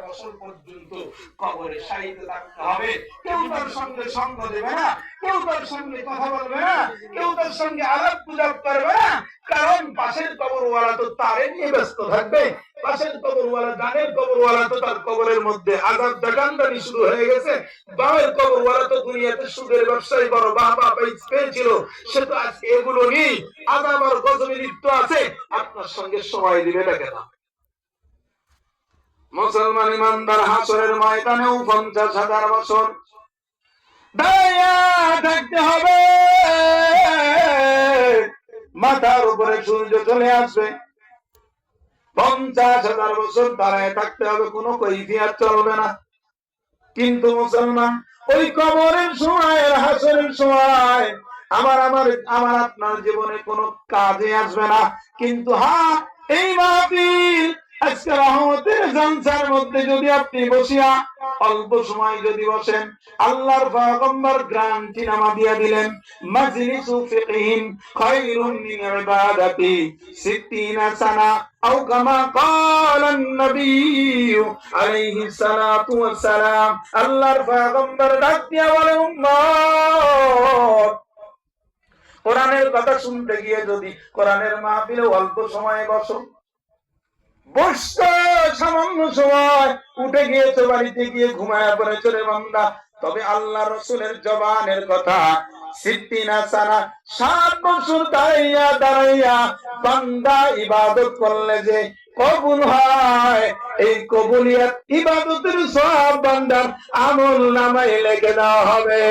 বছর পর্যন্ত কবরে শায়িত থাকতে হবে। কেউ তার সঙ্গে সঙ্গ দেবে না, কেউ তার সঙ্গে কথা বলবে না, কেউ তার সঙ্গে আলাপ গুজব করবে না। কারণ পাশের কবরওয়ালা তো তারে নিয়ে ব্যস্ত থাকবে। পাশের কবরওয়ালা, ডানের কবরওয়ালা তো তার কবরের মধ্যে আযাব দাগানদানি শুরু হয়ে গেছে। বামের কবরওয়ালা তো দুনিয়াতে সুদের ব্যবসায়ী বড় বাবা পেয়েছিল, সে তো আজকে এগুলো নিয়ে আযাব আর গজবে লিপ্ত আছে। আপনার সঙ্গে সময় দিবে না কেন? মুসলমান ইমানদার হাসরের ময়দানেও 50,000 বছর দাঁড়িয়ে থাকতে হবে। মাথার উপরে সূর্য চলে আসবে, 50,000 বছর দাঁড়ায় থাকতে হবে, কোনো কৈফিয়ত চলবে না। কিন্তু মুসলমান ওই কবরের সময়, হাসরের সময় আমার আপনার জীবনে কোনো কাজে আসবে না। কিন্তু হ্যাঁ, এই মাহফিল আজকে রহমতের জলসার মধ্যে যদি আপনি বসিয়া অল্প সময় যদি বসেন, আল্লাহর পয়গম্বর গ্যারান্টি নামা দিয়ে দিলেন, মাজলিসু ফিকহিন খায়রুম মিন ইবাদাতি 60 সানা আও কামা ক্বালান নবী আলাইহিস সালাতু ওয়াস সালাম। আল্লাহর পয়গম্বর ডাক দিয়া বলে, উম্মত, কোরআনের কথা শুনতে গিয়ে যদি কোরআনের মাহফিলে অল্প সময় বসো, বসতো সামান্য সময়, উঠে গিয়েছো বাড়িতে গিয়ে ঘুমায়া পড়েছো রে বান্দা, তবে আল্লাহ রাসূলের জবানের কথা 60 সানা 7 বছর দাঁড়াইয়া বান্দা ইবাদত করলে যে কবুল হয়, এই কবুলিয়ত ইবাদতের সব বান্দার আমল নামায় লিখে দেওয়া হবে।